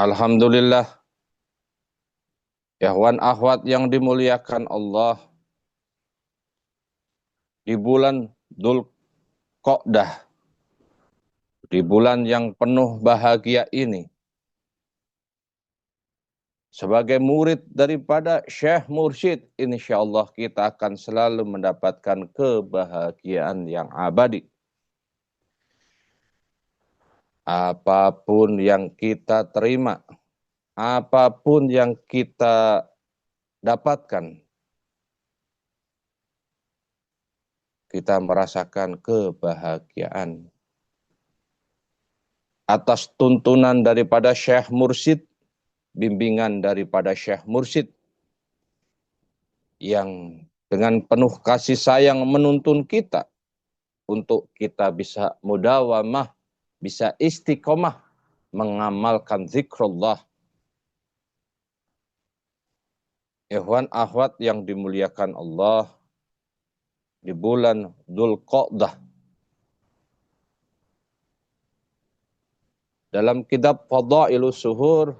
Alhamdulillah, ikhwan akhwat yang dimuliakan Allah, di bulan Dzulqa'dah, di bulan yang penuh bahagia ini, sebagai murid daripada Syekh Mursyid, insyaallah kita akan selalu mendapatkan kebahagiaan yang abadi. Apapun yang kita terima, apapun yang kita dapatkan, kita merasakan kebahagiaan. Atas tuntunan daripada Syekh Mursyid, bimbingan daripada Syekh Mursyid, yang dengan penuh kasih sayang menuntun kita untuk kita bisa mudawamah, bisa istiqomah mengamalkan zikrullah. Ikhwan akhwat yang dimuliakan Allah, di bulan Dzulqa'dah, dalam kitab Fadailus Suhur,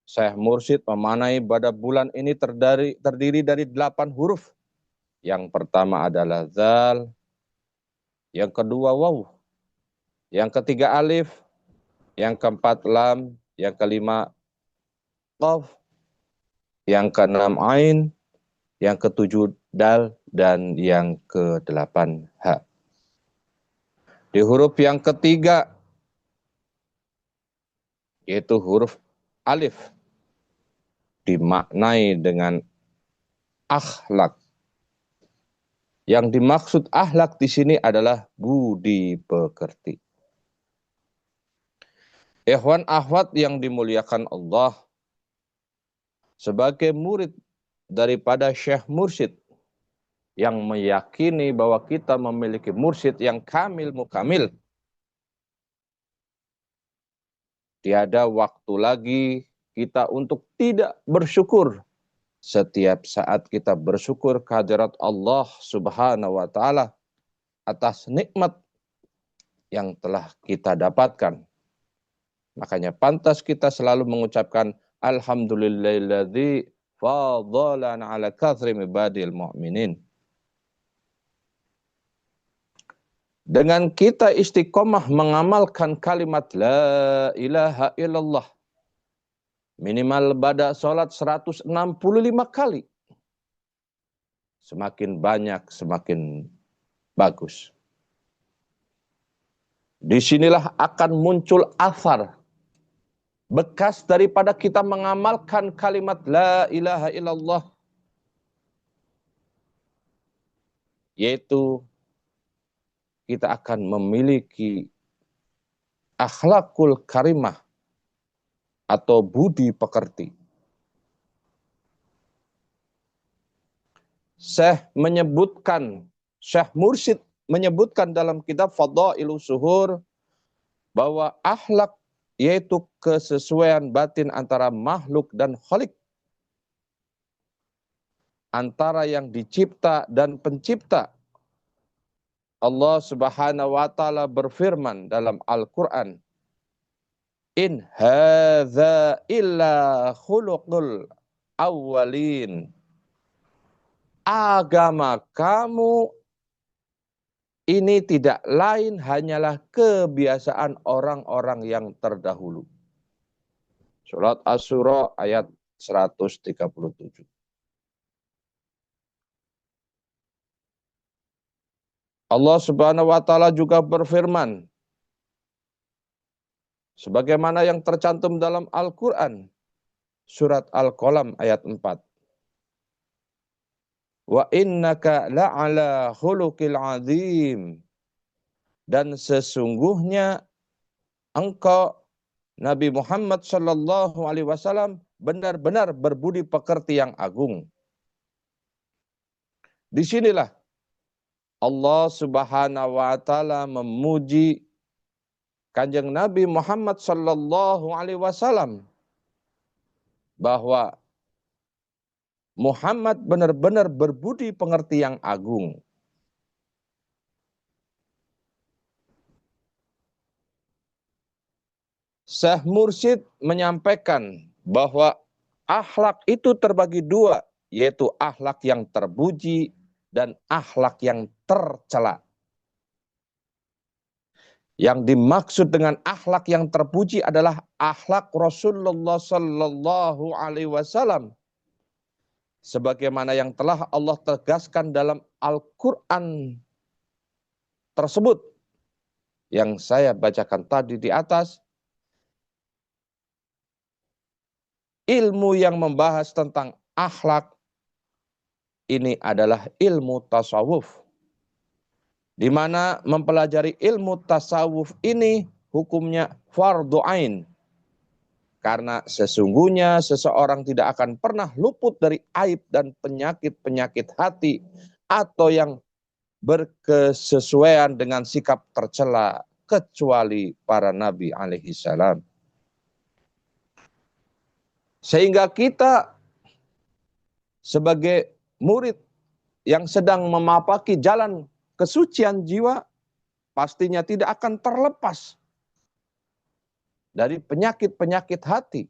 Syekh Mursyid memanai pada bulan ini terdiri dari 8 huruf. Yang pertama adalah zal, yang kedua waw, yang ketiga alif, yang keempat lam, yang kelima qaf, yang keenam ain, yang ketujuh dal, dan yang kedelapan ha. Di huruf yang ketiga, yaitu huruf alif, dimaknai dengan akhlak. Yang dimaksud akhlak di sini adalah budi pekerti. Ikhwan akhwat yang dimuliakan Allah, sebagai murid daripada Syekh Mursyid yang meyakini bahwa kita memiliki mursyid yang kamil mukamil, tiada waktu lagi kita untuk tidak bersyukur. Setiap saat kita bersyukur kehadirat Allah Subhanahu wa Ta'ala atas nikmat yang telah kita dapatkan. Makanya pantas kita selalu mengucapkan alhamdulillahilladzi fadhalana ala kathrim ibadil mu'minin. Dengan kita istiqomah mengamalkan kalimat la ilaha illallah, minimal pada sholat 165 kali. Semakin banyak, semakin bagus. Disinilah akan muncul athar, bekas daripada kita mengamalkan kalimat la ilaha illallah, yaitu kita akan memiliki akhlakul karimah atau budi pekerti. Syekh Mursyid menyebutkan dalam kitab Fadailus Suhur bahwa akhlak yaitu kesesuaian batin antara makhluk dan khalik, antara yang dicipta dan pencipta. Allah Subhanahu wa Ta'ala berfirman dalam Al-Quran, in hadza illa khuluqul awwalin. Agama kamu ini tidak lain hanyalah kebiasaan orang-orang yang terdahulu. Surat Asy-Syura ayat 137. Allah Subhanahu wa Ta'ala juga berfirman, sebagaimana yang tercantum dalam Al-Quran, surat Al-Qalam ayat 4. Wa innaka la'ala khuluqil azim. Dan sesungguhnya engkau, Nabi Muhammad sallallahu alaihi wasallam, benar-benar berbudi pekerti yang agung. Disinilah Allah Subhanahu wa Ta'ala memuji Kanjeng Nabi Muhammad sallallahu alaihi wasallam bahwa Muhammad benar-benar berbudi pengerti yang agung. Syekh Mursyid menyampaikan bahwa akhlak itu terbagi dua, yaitu akhlak yang terpuji dan akhlak yang tercela. Yang dimaksud dengan akhlak yang terpuji adalah akhlak Rasulullah Sallallahu Alaihi Wasallam, sebagaimana yang telah Allah tegaskan dalam Al-Quran tersebut yang saya bacakan tadi di atas. Ilmu yang membahas tentang akhlak ini adalah ilmu tasawuf, di mana mempelajari ilmu tasawuf ini hukumnya fardhu ain. Karena sesungguhnya seseorang tidak akan pernah luput dari aib dan penyakit-penyakit hati atau yang berkesesuaian dengan sikap tercela kecuali para nabi alaihi salam. Sehingga kita sebagai murid yang sedang memapaki jalan kesucian jiwa pastinya tidak akan terlepas dari penyakit-penyakit hati.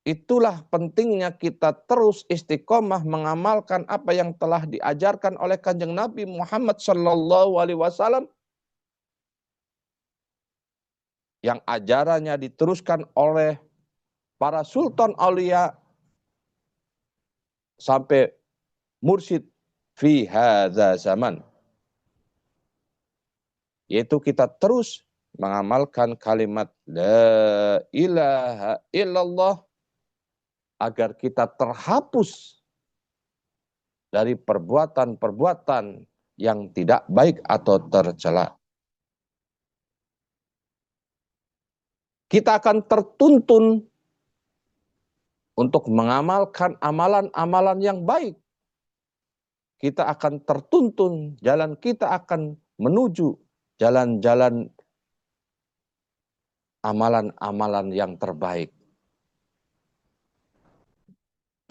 Itulah pentingnya kita terus istiqomah mengamalkan apa yang telah diajarkan oleh Kanjeng Nabi Muhammad Sallallahu Alaihi Wasallam, yang ajarannya diteruskan oleh para sultan aulia sampai mursyid fi hadza zaman. Yaitu kita terus mengamalkan kalimat la ilaha illallah agar kita terhapus dari perbuatan-perbuatan yang tidak baik atau tercela. Kita akan tertuntun untuk mengamalkan amalan-amalan yang baik. Kita akan tertuntun, jalan kita akan menuju jalan-jalan amalan-amalan yang terbaik.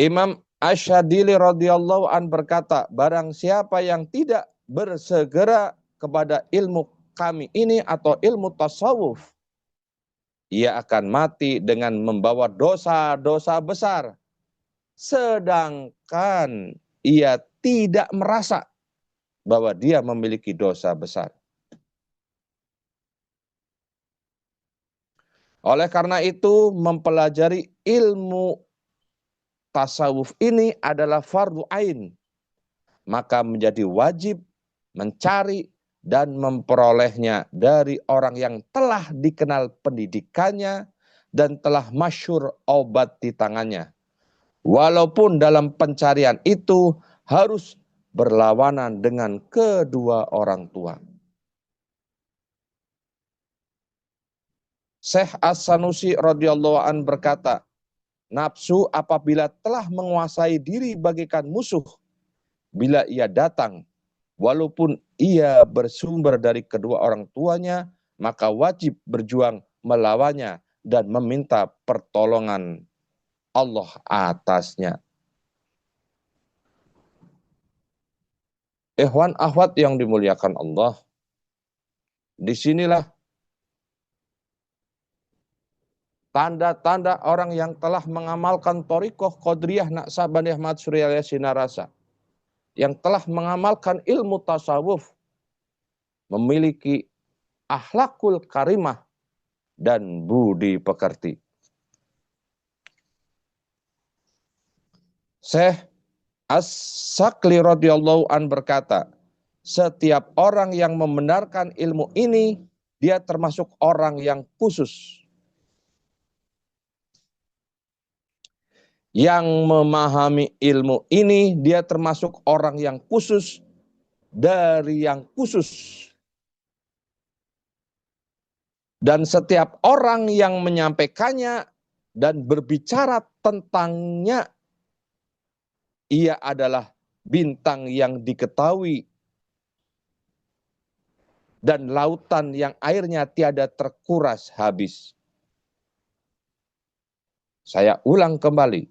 Imam Asyadili radhiyallahu an berkata, barang siapa yang tidak bersegera kepada ilmu kami ini atau ilmu tasawuf, ia akan mati dengan membawa dosa-dosa besar, sedangkan ia tidak merasa bahwa dia memiliki dosa besar. Oleh karena itu, mempelajari ilmu tasawuf ini adalah fardhu ain, maka menjadi wajib mencari dan memperolehnya dari orang yang telah dikenal pendidikannya dan telah masyhur obat di tangannya. Walaupun dalam pencarian itu harus berlawanan dengan kedua orang tua. Syekh As-Sanusi radhiyallahu an berkata, nafsu apabila telah menguasai diri bagaikan musuh, bila ia datang, walaupun ia bersumber dari kedua orang tuanya, maka wajib berjuang melawannya dan meminta pertolongan Allah atasnya. Ikhwan akhwat yang dimuliakan Allah, disinilah tanda-tanda orang yang telah mengamalkan Thariqah Qadriyah Naqsabandiyah Matsuriyah Sinarasa, yang telah mengamalkan ilmu tasawuf, memiliki akhlakul karimah dan budi pekerti. Syekh As-Sakli radhiyallahu an berkata, setiap orang yang membenarkan ilmu ini, dia termasuk orang yang khusus. Yang memahami ilmu ini, dia termasuk orang yang khusus dari yang khusus. Dan setiap orang yang menyampaikannya dan berbicara tentangnya, ia adalah bintang yang diketahui dan lautan yang airnya tiada terkuras habis. Saya ulang kembali.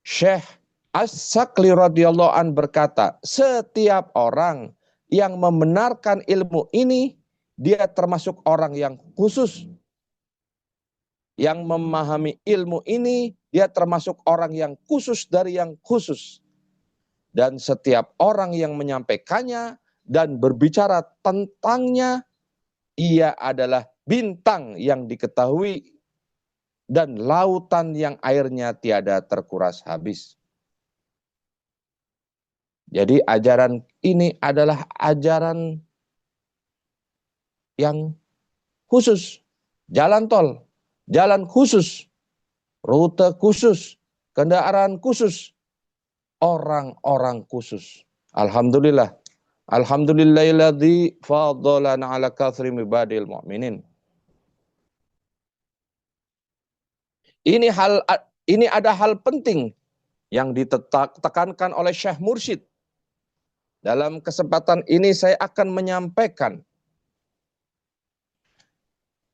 Syekh As-Sakli radhiyallahu an berkata, setiap orang yang membenarkan ilmu ini, dia termasuk orang yang khusus. Yang memahami ilmu ini, dia termasuk orang yang khusus dari yang khusus. Dan setiap orang yang menyampaikannya dan berbicara tentangnya, ia adalah bintang yang diketahui dan lautan yang airnya tiada terkuras habis. Jadi ajaran ini adalah ajaran yang khusus. Jalan tol, jalan khusus, rute khusus, kendaraan khusus, orang-orang khusus. Alhamdulillah. Alhamdulillahilladzi fadhalana ala katsrim ibadil mu'minin. Ini ada hal penting yang ditekankan oleh Syekh Mursyid. Dalam kesempatan ini saya akan menyampaikan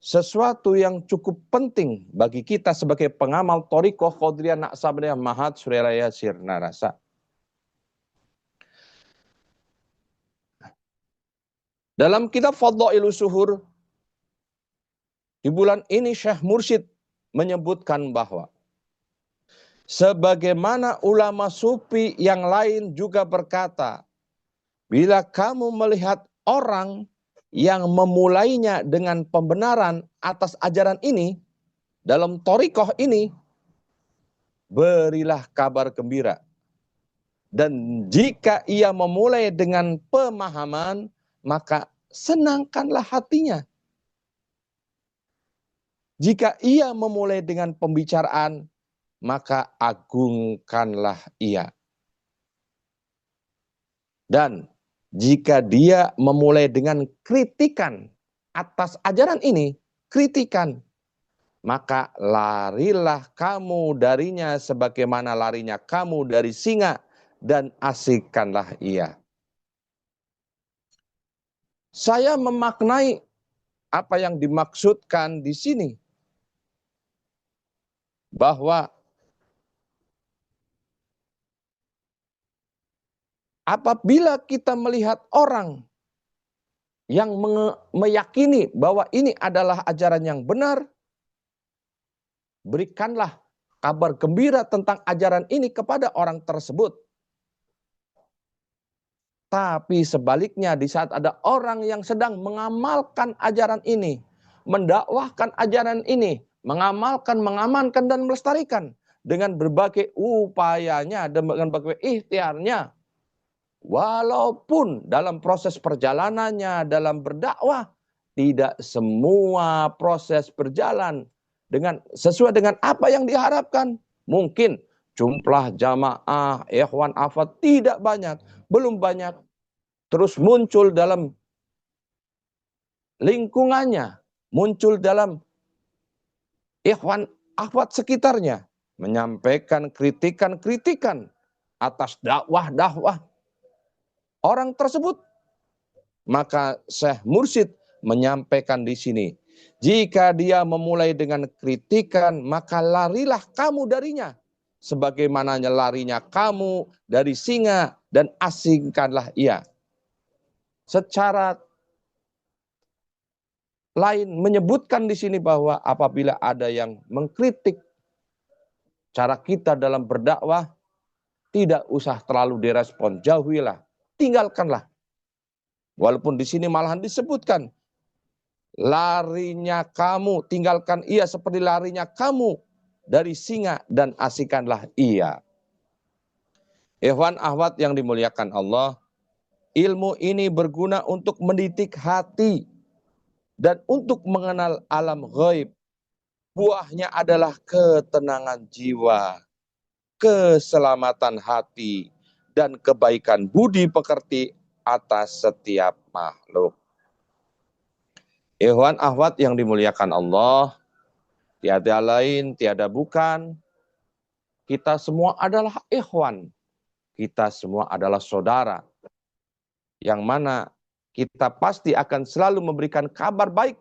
sesuatu yang cukup penting bagi kita sebagai pengamal Thariqah Qadiriyah Naqsabandiyah Mahat Suriraya Sirna Rasa. Dalam kitab Fadhailus Suhur di bulan ini Syekh Mursyid menyebutkan bahwa sebagaimana ulama sufi yang lain juga berkata, bila kamu melihat orang yang memulainya dengan pembenaran atas ajaran ini, dalam thariqah ini, berilah kabar gembira. Dan jika ia memulai dengan pemahaman, maka senangkanlah hatinya. Jika ia memulai dengan pembicaraan, maka agungkanlah ia. Dan jika dia memulai dengan kritikan atas ajaran ini, kritikan, maka larilah kamu darinya sebagaimana larinya kamu dari singa dan asingkanlah ia. Saya memaknai apa yang dimaksudkan di sini, bahwa apabila kita melihat orang yang meyakini bahwa ini adalah ajaran yang benar, berikanlah kabar gembira tentang ajaran ini kepada orang tersebut. Tapi sebaliknya, di saat ada orang yang sedang mengamalkan ajaran ini, mendakwahkan ajaran ini, mengamalkan, mengamankan, dan melestarikan dengan berbagai upayanya, dengan berbagai ikhtiarnya, walaupun dalam proses perjalanannya, dalam berdakwah, tidak semua proses berjalan sesuai dengan apa yang diharapkan. Mungkin jumlah jamaah, ikhwan, afad tidak banyak, belum banyak. Terus muncul dalam lingkungannya, muncul dalam ikhwan, afad sekitarnya, menyampaikan kritikan-kritikan atas dakwah-dakwah orang tersebut. Maka Syekh Mursyid menyampaikan di sini, jika dia memulai dengan kritikan, maka larilah kamu darinya sebagaimana larinya kamu dari singa dan asingkanlah ia. Secara lain menyebutkan di sini bahwa apabila ada yang mengkritik cara kita dalam berdakwah, tidak usah terlalu direspon, jauhilah, tinggalkanlah. Walaupun di sini malahan disebutkan, larinya kamu, tinggalkan ia seperti larinya kamu dari singa dan asingkanlah ia. Ikhwan ahwat yang dimuliakan Allah, ilmu ini berguna untuk mendidik hati dan untuk mengenal alam ghaib. Buahnya adalah ketenangan jiwa, keselamatan hati, dan kebaikan budi pekerti atas setiap makhluk. Ikhwan ahwat yang dimuliakan Allah, tiada lain, tiada bukan, kita semua adalah ikhwan. Kita semua adalah saudara. Yang mana kita pasti akan selalu memberikan kabar baik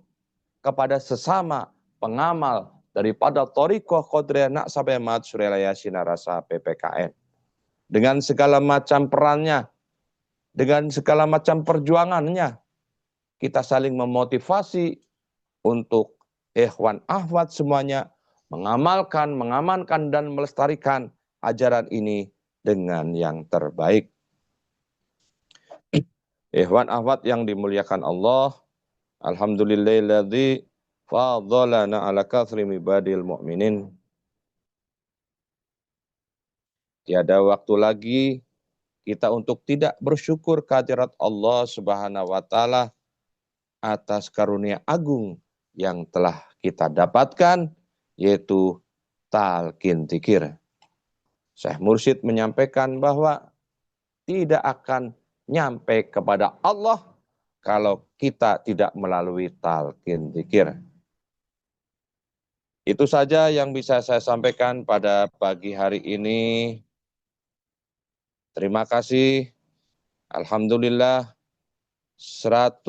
kepada sesama pengamal daripada Thariqah Qadiriyah Naqsabandiyah Mahat Suriraya Sirna Rasa PPKN. Dengan segala macam perannya, dengan segala macam perjuangannya, kita saling memotivasi untuk ikhwan akhwat semuanya mengamalkan, mengamankan dan melestarikan ajaran ini dengan yang terbaik. Ikhwan akhwat yang dimuliakan Allah, alhamdulillahilladzi fadhalana ala katsri ibadil mu'minin. Tiada waktu lagi kita untuk tidak bersyukur kehadirat Allah Subhanahu wa taala atas karunia agung yang telah kita dapatkan, yaitu talqin dzikir. Syekh Mursyid menyampaikan bahwa tidak akan nyampe kepada Allah kalau kita tidak melalui talqin dzikir. Itu saja yang bisa saya sampaikan pada pagi hari ini. Terima kasih. Alhamdulillah 100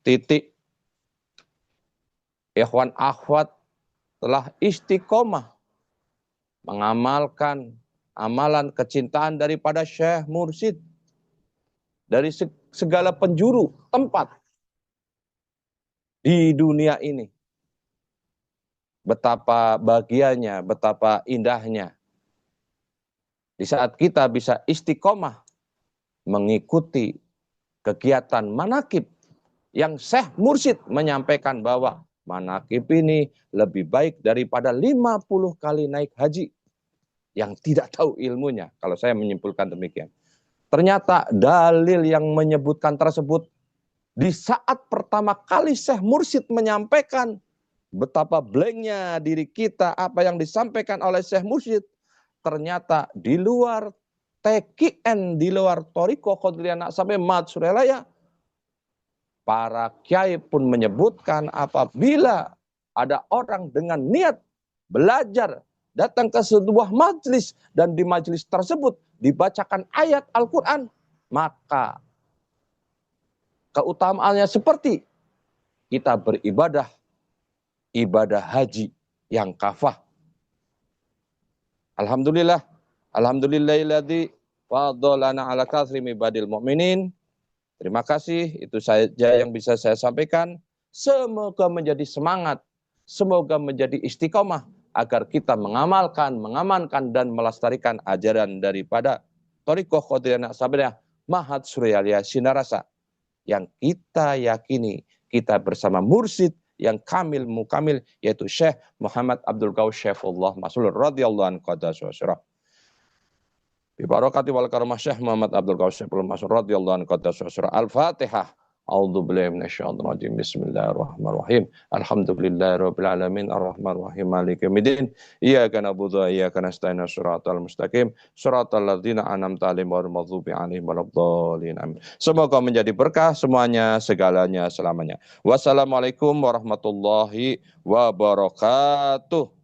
titik ikhwan akhwat telah istiqomah mengamalkan amalan kecintaan daripada Syekh Mursyid dari segala penjuru tempat di dunia ini. Betapa bahagianya, betapa indahnya di saat kita bisa istiqomah mengikuti kegiatan manakib yang Syekh Mursyid menyampaikan bahwa manakib ini lebih baik daripada 50 kali naik haji yang tidak tahu ilmunya. Kalau saya menyimpulkan demikian. Ternyata dalil yang menyebutkan tersebut di saat pertama kali Syekh Mursyid menyampaikan betapa blanknya diri kita apa yang disampaikan oleh Syekh Mursyid, ternyata di luar TKN, di luar Thariqah Qadiriyah Naqsabandiyah Mahat Suralaya, para kiai pun menyebutkan apabila ada orang dengan niat belajar datang ke sebuah majelis dan di majelis tersebut dibacakan ayat Al-Quran, maka keutamaannya seperti kita beribadah ibadah haji yang kafah. Alhamdulillah, alhamdulillahilladzi fadhalana ala katsri ibadil mu'minin. Terima kasih, itu saja yang bisa saya sampaikan. Semoga menjadi semangat, semoga menjadi istiqomah agar kita mengamalkan, mengamankan dan melestarikan ajaran daripada Thariqah Qadiriyah Naqsabandiyah Mahat Suralaya Sinarasa yang kita yakini kita bersama mursyid yang kamil mukamil, yaitu Syekh Muhammad Abdul Ghaus Syaifullah Maslul radhiyallahu anhu qaddas wa syarah. Bi barakati wal karamah Syekh Muhammad Abdul Ghaus Syaifullah Maslul radhiyallahu anhu qaddas wa syarah. Al-Fatihah. A'udzu billahi minasyaitonir rajim. Bismillahirrahmanirrahim. Alhamdulillahirabbil alamin arrahmanir rahim maliki yaumiddin. Iyyaka na'budu wa iyyaka nasta'in shiratal mustaqim shiratal ladzina an'amta 'alaihim ghairil maghdubi 'alaihim waladdallin. Amin. Semoga menjadi berkah semuanya, segalanya, selamanya. Wassalamualaikum warahmatullahi wabarakatuh.